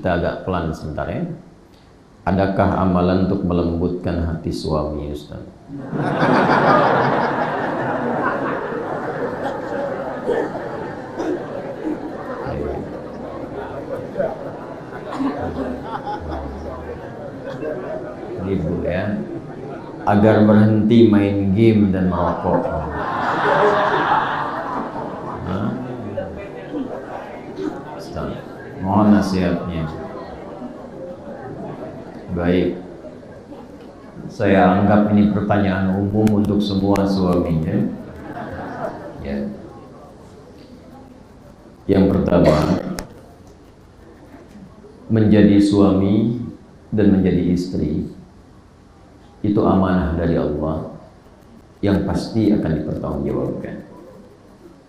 Kita agak pelan sebentar ya. Adakah amalan untuk melembutkan hati suami, Ustaz? Ibu ya, agar berhenti main game dan merokok. Mohon nasihatnya. Baik, saya anggap ini pertanyaan umum untuk semua suaminya. Ya. Yang pertama, menjadi suami dan menjadi istri itu amanah dari Allah yang pasti akan dipertanggungjawabkan.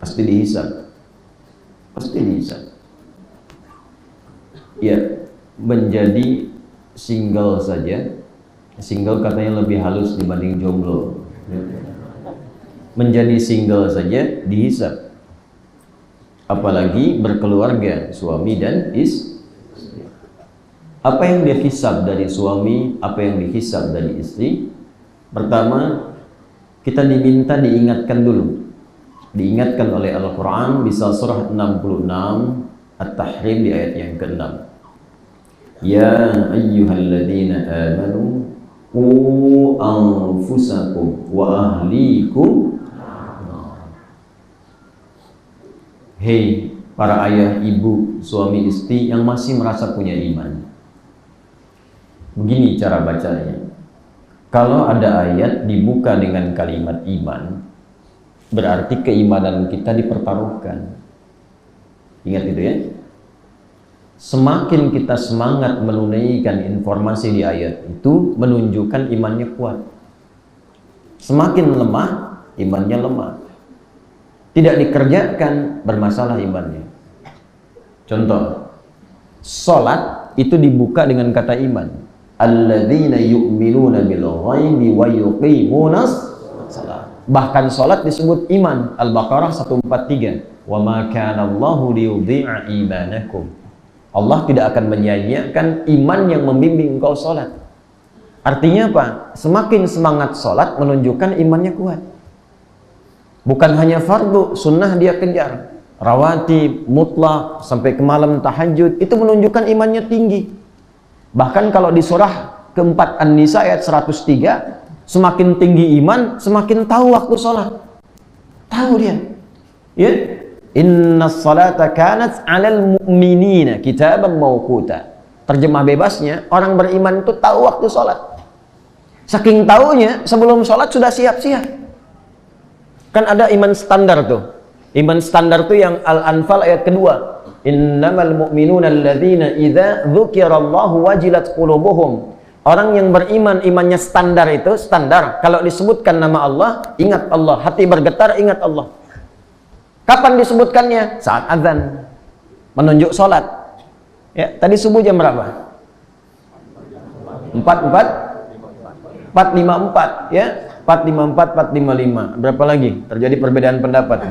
Pasti dihisab. Pasti dihisab. Ya, menjadi single saja, single katanya lebih halus dibanding jomblo. Menjadi single saja dihisab, apalagi berkeluarga, suami dan istri. Apa yang dihisab dari suami, apa yang dihisab dari istri? Pertama, kita diminta diingatkan dulu, diingatkan oleh Al-Quran, bisa surah 66 At-Tahrim di ayat yang ke-6. Ya ayyuhalladzina amanu qu anfusakum wa ahlikum. Hei para ayah, ibu, suami, istri yang masih merasa punya iman. Begini cara bacanya. Kalau ada ayat dibuka dengan kalimat iman, berarti keimanan kita dipertaruhkan. Ingat itu ya. Semakin kita semangat menunaikan informasi di ayat itu, menunjukkan imannya kuat. Semakin lemah, imannya lemah. Tidak dikerjakan, bermasalah imannya. Contoh, sholat itu dibuka dengan kata iman. Alladzina yu'minuna bil ghaibi wa yuqimunas shalah. Bahkan sholat disebut iman. Al-Baqarah 143. Wa ma kana Allahu liyudhi'a imanakum. Allah tidak akan menyia-nyiakan iman yang membimbing engkau sholat. Artinya apa? Semakin semangat sholat menunjukkan imannya kuat. Bukan hanya fardu, sunnah dia kejar. Rawatib, mutlak, sampai ke malam tahajud, itu menunjukkan imannya tinggi. Bahkan kalau di surah keempat An-Nisa ayat 103, semakin tinggi iman, semakin tahu waktu sholat. Tahu dia. Ya? Inna salata kanat 'alal mu'minina kitaban mawquta. Terjemah bebasnya, orang beriman itu tahu waktu sholat. Saking tahunya, sebelum sholat sudah siap-siap. Kan ada iman standar tuh. Iman standar tuh yang Al-Anfal ayat kedua. Innamal mu'minuna alladzina idza dzukirallahu wajilat qulubuhum. Orang yang beriman, imannya standar itu, standar. Kalau disebutkan nama Allah, ingat Allah. Hati bergetar, ingat Allah. Kapan disebutkannya? Saat azan, menunjuk sholat. Ya, tadi subuh jam berapa? 4:54 ya, 4:54, 4:55. Berapa lagi? Terjadi perbedaan pendapat.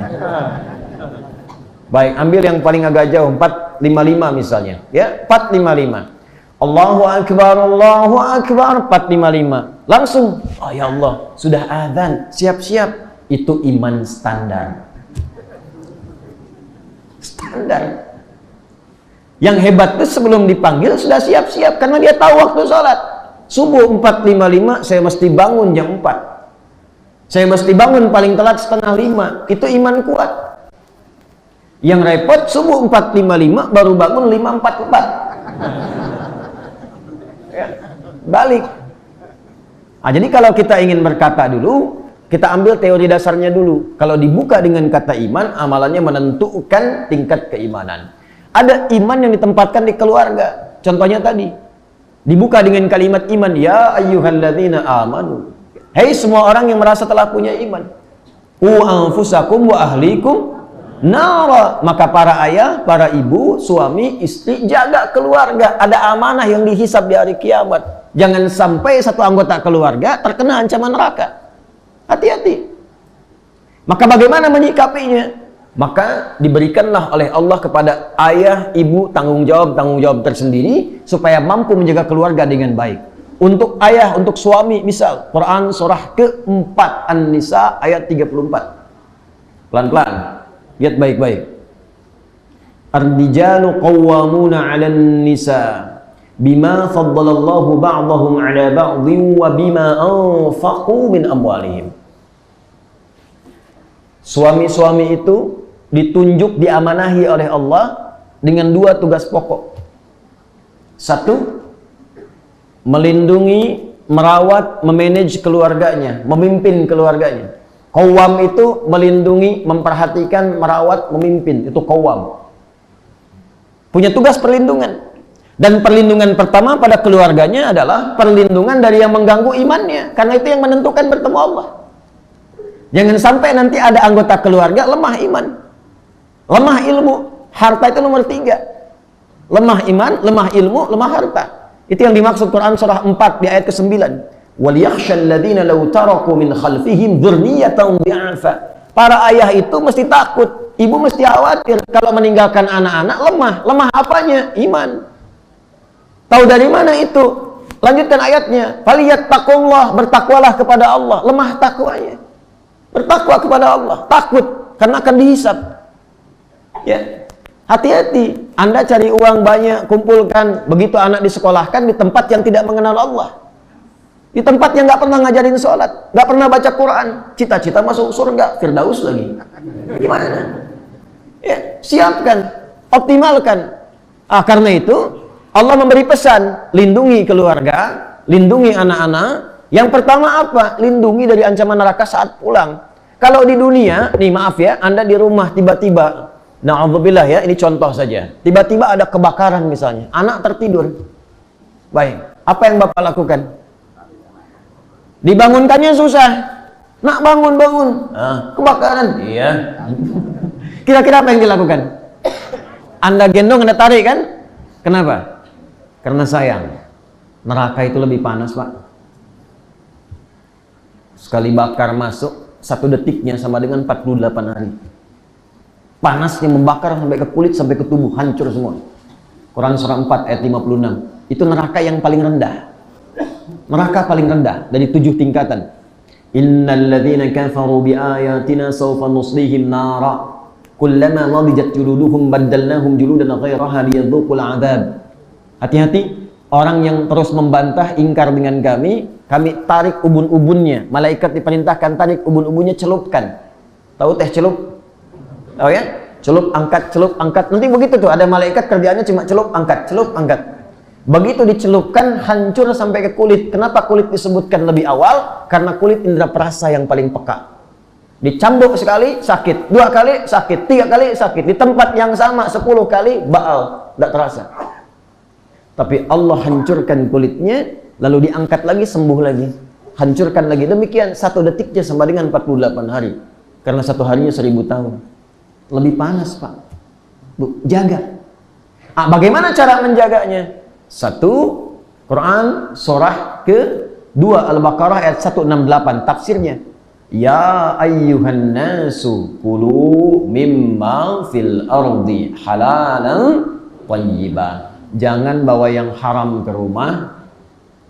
Baik, ambil yang paling agak jauh, 4:55 misalnya. Ya, 4:55. Allahu Akbar, 4:55. Langsung, oh ya Allah, sudah azan, siap-siap. Itu iman standar. Standar. Yang hebat itu sebelum dipanggil sudah siap-siap karena dia tahu waktu sholat. Subuh 4:55, saya mesti bangun jam 4. Saya mesti bangun paling telat 4:30. Itu iman kuat. Yang repot subuh 4:55 baru bangun 5:44. Ya, balik. Nah, jadi kalau kita ingin berkata dulu, kita ambil teori dasarnya dulu. Kalau dibuka dengan kata iman, amalannya menentukan tingkat keimanan. Ada iman yang ditempatkan di keluarga. Contohnya tadi, dibuka dengan kalimat iman. Ya ayyuhalladzina amanu. Hei semua orang yang merasa telah punya iman. Qu anfusakum wa ahlikum nara. Maka para ayah, para ibu, suami, istri, jaga keluarga. Ada amanah yang dihisab di hari kiamat. Jangan sampai satu anggota keluarga terkena ancaman neraka. Hati-hati. Maka bagaimana menyikapinya? Maka diberikanlah oleh Allah kepada ayah, ibu tanggung jawab tersendiri supaya mampu menjaga keluarga dengan baik. Untuk ayah, untuk suami, misal Quran surah keempat An-Nisa ayat 34. Pelan-pelan, lihat baik-baik. Ar-rijalu qawwamuna 'alan nisa bima faddalallahu ba'dahum 'ala ba'dhin wa bima anfaqu min amwalihim. Suami-suami itu ditunjuk, diamanahi oleh Allah dengan dua tugas pokok. Satu, melindungi, merawat, memanage keluarganya, memimpin keluarganya. Qawwam itu melindungi, memperhatikan, merawat, memimpin. Itu qawwam. Punya tugas perlindungan. Dan perlindungan pertama pada keluarganya adalah perlindungan dari yang mengganggu imannya. Karena itu yang menentukan bertemu Allah. Jangan sampai nanti ada anggota keluarga lemah iman, lemah ilmu. Harta itu nomor 3. Lemah iman, lemah ilmu, lemah harta. Itu yang dimaksud Quran surah 4 di ayat ke-9. وَلْيَخْشَى الَّذِينَ لَوْ تَرَكُوا مِنْ خَلْفِهِمْ ذُرِّيَّةً ضِعَافًا. Para ayah itu mesti takut, ibu mesti khawatir kalau meninggalkan anak-anak lemah. Lemah apanya? Iman. Tahu dari mana itu? Lanjutkan ayatnya. Falyattaqullah, bertakwalah kepada Allah. Lemah takwanya. Bertakwa kepada Allah, takut karena akan dihisab. Ya. Hati-hati, Anda cari uang banyak, kumpulkan, begitu anak disekolahkan di tempat yang tidak mengenal Allah, di tempat yang nggak pernah ngajarin sholat, nggak pernah baca Quran, cita-cita masuk surga, Firdaus lagi. Gimana? Ya, siapkan, optimalkan. Karena itu Allah memberi pesan, lindungi keluarga, lindungi anak-anak. Yang pertama apa? Lindungi dari ancaman neraka saat pulang. Kalau di dunia, nih maaf ya, Anda di rumah tiba-tiba, na'udzubillah ya, ini contoh saja. Tiba-tiba ada kebakaran misalnya, anak tertidur. Baik, apa yang Bapak lakukan? Dibangunkannya susah. Nak bangun. Kebakaran. Iya. Kira-kira apa yang dilakukan? Anda gendong, Anda tarik kan? Kenapa? Karena sayang. Neraka itu lebih panas, Pak. Sekali bakar masuk, 1 detiknya sama dengan 48 hari. Panasnya membakar sampai ke kulit, sampai ke tubuh, hancur semua. Quran surah 4 ayat 56. Itu neraka yang paling rendah. Neraka paling rendah dari 7 tingkatan. Innal ladzina kafaru bi ayatina sawfa nuslihim nara kullama nadijat juluduhum baddalnahum juludan ghairaha liyadhuqul adzab. Hati-hati orang yang terus membantah, ingkar dengan kami tarik ubun-ubunnya. Malaikat diperintahkan tarik ubun-ubunnya, celupkan. Tahu teh celup? Tahu ya? Celup, angkat. Nanti begitu tuh, ada malaikat kerjaannya cuma celup, angkat. Begitu dicelupkan, hancur sampai ke kulit. Kenapa kulit disebutkan lebih awal? Karena kulit indera perasa yang paling peka. Dicambuk sekali, sakit. 2 kali, sakit. 3 kali, sakit. Di tempat yang sama, 10 kali, baal. Tidak terasa. Tapi Allah hancurkan kulitnya, lalu diangkat lagi, sembuh lagi. Hancurkan lagi. Demikian 1 detiknya sama dengan 48 hari. Karena 1 harinya 1000 tahun. Lebih panas, Pak. Bu, jaga. Bagaimana cara menjaganya? 1, Quran surah ke-2 Al-Baqarah ayat 168. Tafsirnya, ya ayyuhan nasu kulu mimma fil ardi halalan thayyiban. Jangan bawa yang haram ke rumah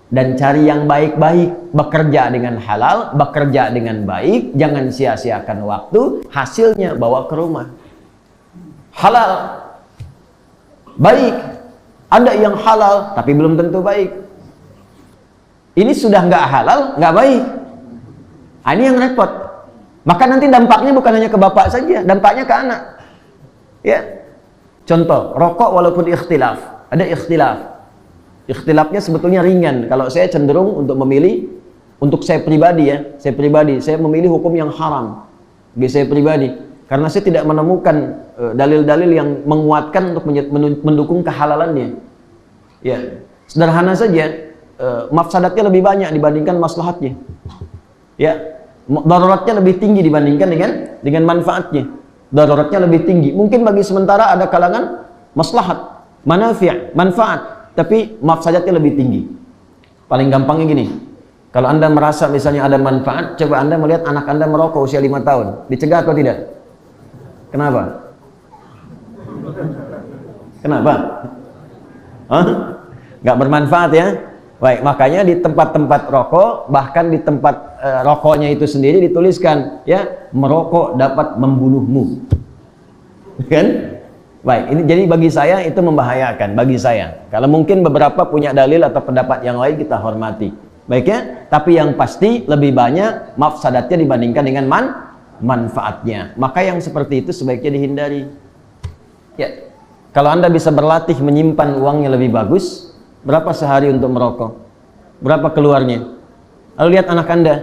dan cari yang baik-baik. Bekerja dengan halal, bekerja dengan baik, jangan sia-siakan waktu, hasilnya bawa ke rumah. Halal, baik. Ada yang halal, tapi belum tentu baik. Ini sudah nggak halal, nggak baik. Ini yang repot. Maka nanti dampaknya bukan hanya ke bapak saja, dampaknya ke anak. Ya, contoh, rokok walaupun ikhtilaf. Ada ikhtilaf. Ikhtilafnya sebetulnya ringan. Kalau saya cenderung untuk memilih, untuk saya pribadi ya, saya memilih hukum yang haram. Bagi saya pribadi. Karena saya tidak menemukan dalil-dalil yang menguatkan untuk mendukung kehalalannya. Ya, sederhana saja, mafsadatnya lebih banyak dibandingkan maslahatnya. Ya, daruratnya lebih tinggi dibandingkan dengan manfaatnya. Daruratnya lebih tinggi. Mungkin bagi sementara ada kalangan maslahat, manfaat, tapi mafsadatnya lebih tinggi. Paling gampangnya gini, kalau Anda merasa misalnya ada manfaat, coba Anda melihat anak Anda merokok usia 5 tahun, dicegah atau tidak? Kenapa? Kenapa? Hah? Nggak bermanfaat ya? Baik, makanya di tempat-tempat rokok, bahkan di tempat rokoknya itu sendiri dituliskan, ya, merokok dapat membunuhmu. Kan? Baik, ini jadi bagi saya itu membahayakan, bagi saya. Kalau mungkin beberapa punya dalil atau pendapat yang lain kita hormati. Baik ya? Tapi yang pasti lebih banyak mafsadatnya dibandingkan dengan manfaatnya. Maka yang seperti itu sebaiknya dihindari. Ya. Kalau Anda bisa berlatih menyimpan uangnya lebih bagus, berapa sehari untuk merokok? Berapa keluarnya? Lalu lihat anak Anda,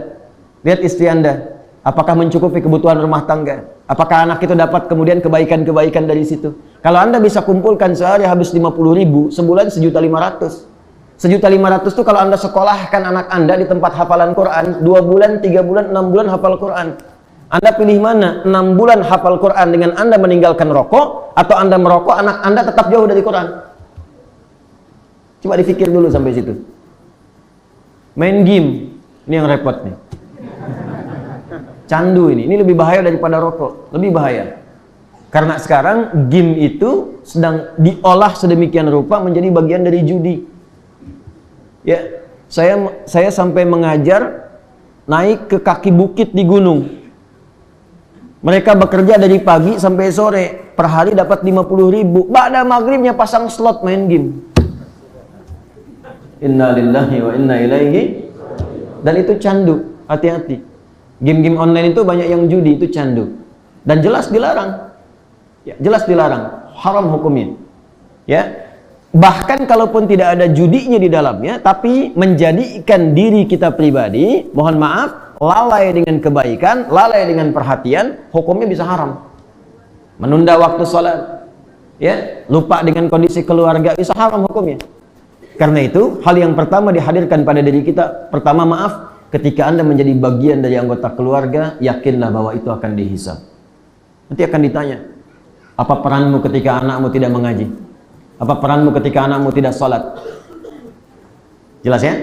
lihat istri Anda, apakah mencukupi kebutuhan rumah tangga? Apakah anak itu dapat kemudian kebaikan-kebaikan dari situ? Kalau Anda bisa kumpulkan sehari habis 50.000, sebulan 1.500.000. 1.500.000 itu kalau Anda sekolahkan anak Anda di tempat hafalan Quran, 2 bulan, 3 bulan, 6 bulan hafal Quran. Anda pilih mana? 6 bulan hafal Quran dengan Anda meninggalkan rokok, atau Anda merokok, anak Anda tetap jauh dari Quran? Coba dipikir dulu sampai situ. Main game, ini yang repot nih. Candu ini lebih bahaya daripada rokok, lebih bahaya. Karena sekarang game itu sedang diolah sedemikian rupa menjadi bagian dari judi. Ya, saya sampai mengajar naik ke kaki bukit di gunung. Mereka bekerja dari pagi sampai sore, per hari dapat 50.000. Ba'da maghribnya pasang slot main game. Inna lillahi wa inna ilaihi. Dan itu candu, hati-hati. Game-game online itu banyak yang judi, itu candu. Dan jelas dilarang. Ya, jelas dilarang, haram hukumnya. Ya. Bahkan kalaupun tidak ada judinya di dalamnya, tapi menjadikan diri kita pribadi, mohon maaf, lalai dengan kebaikan, lalai dengan perhatian, hukumnya bisa haram. Menunda waktu sholat, ya, lupa dengan kondisi keluarga, bisa haram hukumnya. Karena itu, hal yang pertama dihadirkan pada diri kita, pertama maaf, ketika Anda menjadi bagian dari anggota keluarga, yakinlah bahwa itu akan dihisab. Nanti akan ditanya, apa peranmu ketika anakmu tidak mengaji? Apa peranmu ketika anakmu tidak sholat? Jelas ya?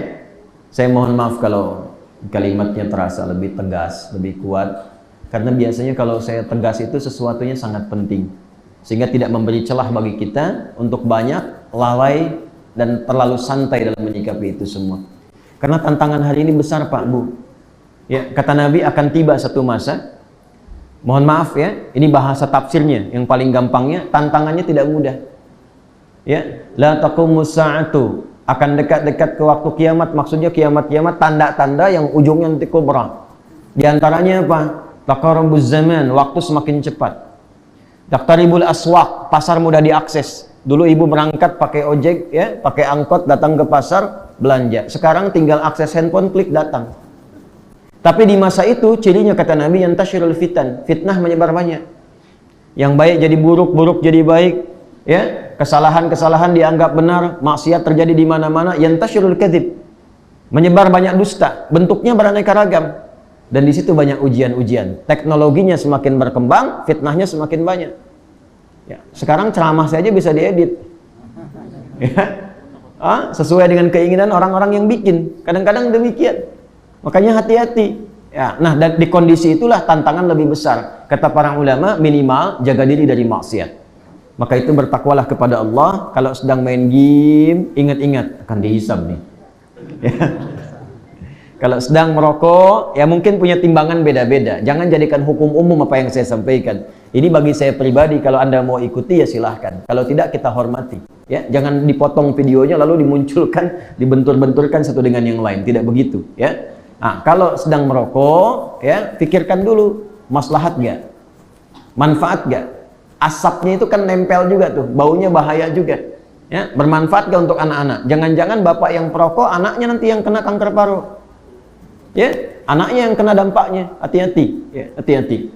Saya mohon maaf kalau kalimatnya terasa lebih tegas, lebih kuat. Karena biasanya kalau saya tegas itu sesuatunya sangat penting. Sehingga tidak memberi celah bagi kita untuk banyak lalai dan terlalu santai dalam menyikapi itu semua. Karena tantangan hari ini besar Pak Bu. Ya, kata Nabi akan tiba satu masa. Mohon maaf ya, ini bahasa tafsirnya yang paling gampangnya, tantangannya tidak mudah. Ya, la taqumus sa'atu, akan dekat-dekat ke waktu kiamat, maksudnya kiamat-kiamat tanda-tanda yang ujungnya nanti kubra. Di antaranya apa? Taqarrubuz zaman, waktu semakin cepat. Taqtaribul aswaq, pasar mudah diakses. Dulu ibu berangkat pakai ojek ya, pakai angkot datang ke pasar belanja. Sekarang tinggal akses handphone, klik datang. Tapi di masa itu cirinya kata Nabi yang tasyirul fitan, fitnah menyebar banyak. Yang baik jadi buruk, buruk jadi baik, ya. Kesalahan-kesalahan dianggap benar, maksiat terjadi di mana-mana, yang tasyirul kadzib. Menyebar banyak dusta, bentuknya beraneka ragam. Dan di situ banyak ujian-ujian. Teknologinya semakin berkembang, fitnahnya semakin banyak. Ya, sekarang ceramah saja bisa diedit. Ya. Sesuai dengan keinginan orang-orang yang bikin. Kadang-kadang demikian. Makanya hati-hati. Ya, nah, dan di kondisi itulah tantangan lebih besar. Kata para ulama, minimal jaga diri dari maksiat. Maka itu bertakwalah kepada Allah. Kalau sedang main game, ingat-ingat akan dihisab nih. Ya. Kalau sedang merokok, ya mungkin punya timbangan beda-beda. Jangan jadikan hukum umum apa yang saya sampaikan. Ini bagi saya pribadi, kalau Anda mau ikuti ya silahkan. Kalau tidak, kita hormati. Ya, jangan dipotong videonya lalu dimunculkan, dibentur-benturkan satu dengan yang lain. Tidak begitu. Ya. Nah, kalau sedang merokok, ya pikirkan dulu maslahat gak, manfaat gak. Asapnya itu kan nempel juga tuh, baunya bahaya juga. Ya, bermanfaat gak untuk anak-anak? Jangan-jangan bapak yang perokok, anaknya nanti yang kena kanker paru. Ya, anaknya yang kena dampaknya. Hati-hati. Ya, hati-hati.